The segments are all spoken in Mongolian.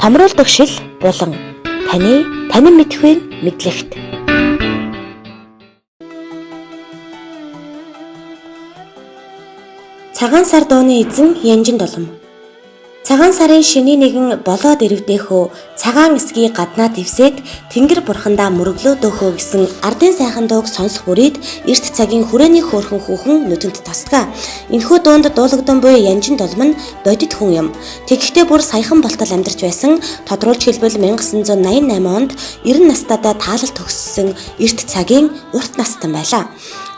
Хамруулдаг шил булан танин мэдхүйн мэдлэгт. Цагаан сар дууны эзэн Янжин долом. Цагаан сарын шөнийн нэгэн болоод ирвдэхөө цагаан эсгийг гаднаа дэвсээд Тэнгэр бурхандаа мөрөглөөдөөхөө гэсэн ардын сайхан дууг сонсох бүрийд эрт цагийн хүрээний хөөрхөн хүүхэн нүдэнд тосдгаа. Энэхүү дуунд дуулагдсан буй Янжин долом нь бодит хүн юм. Тэгэхдээ бүр саяхан болтол амьдарч байсан. Тодруулж хэлбэл 1988 онд 90 настайдаа таалал төгссөн эрт цагийн урт настан байлаа.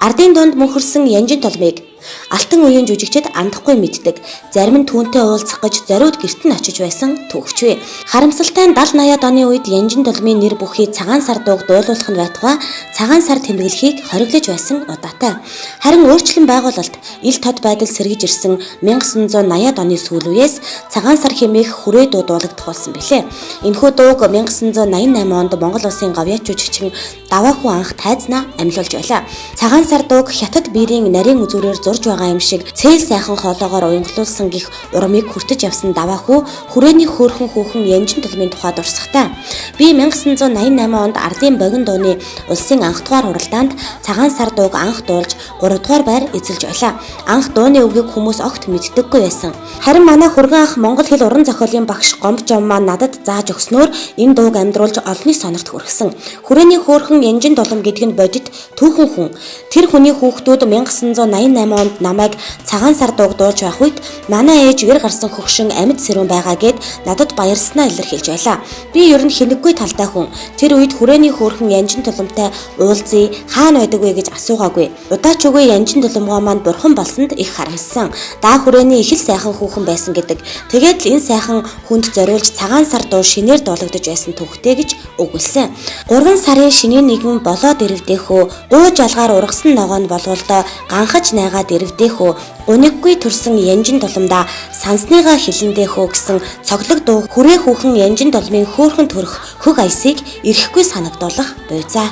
Ардын дунд мөнхөрсөн Янжин долмыг алтан үеийн жүжигчид андахгүй мэддэг. Зарим нь түүнтэй уулзах гэж зориуд гэрт нь очиж байсан түүхчвэ. Харамсалтай нь 70-80-аад оны үед Янжин долмын нэр бүхий цагаан сар дууг дуулуулах нь байтугай цагаан сар тэмдэглэхийг хориглож байсан удаатай. Харин өөрчлөн байгуулалт ил тод байдал сэргэж ирсэн 1980-аад оны сүүл үеэс цагаан сар хэмээх хүрээ дуу дуулагдах болсон билээ. Энэхүү дууг 1988 онд Монгол улсын говьяач жүжигчин Даваахүү анх тайзнаа амьлуулж байлаа. Цагаан сар дууг хятад биерийн нарийн үзүүрээр зурж байгаа юм шиг цээл сайхан хоолоогоор уянгалуулсан гих урамыг хүртэж явсан Даваахүү хүрээний хөөрхөн хүүхэн Янжин долмын тухайд урсахтай. Би 1988 онд ардын богино дууны улсын анх дугаар хуралдаанд цагаан сар дууг анх дуулж 3 дугаар байр эзэлж байлаа. Анх дууны үгийг хүмүүс огт мэддэггүй байсан. Харин манай хүргэн ах Монгол хэл уран зохиолын багш Гомб Жом маань надад зааж өгснөөр энэ дууг амьдруулж олонний сонорт хүргэсэн. Хүрээний хөөрхөн Янжин долом гэдэг нь бодит түүхэн хүн. Тэр хүний хүүхдүүд 1988 онд намайг цагаан сар дууг дуулж байх үед манай ээж гэр гарсан хөгшин амьд сэрүүн байгаа гэд надад баярснаа илэрхийлж байлаа. Би ер нь хэнэггүй талтай хүн. Тэр үед хүрээний хөөрхөн Янжин доломтой уулзъя, хаана байдаг вэ гэж асуугаагүй. Удаач үгүй Янжин доломгоо маань бурхан болсонд их харамссан. Даа хүрээний их л сайхан хүүхэн байсан гэдэг. Тэгээд л энэ сайхан хүнд зориулж цагаан сар дуу шинээр дуулагдаж байсан түүхтэй гэж өгүүлсэн. 3 сарын шинийн нэгэн болоод ирвдэхөө гуу жалгаар ургасан ногоонд болволдоо ганхаж найгаад ирвдэхөө гуниггүй төрсөн Янжин доломда сансныгаа хилэндээхөө гэсэн цоглог дуу хүрээ хүүхэн Янжин долмын хөөрхөн төрөх хөг аясыг ирэхгүй санагдуулах буйзаа.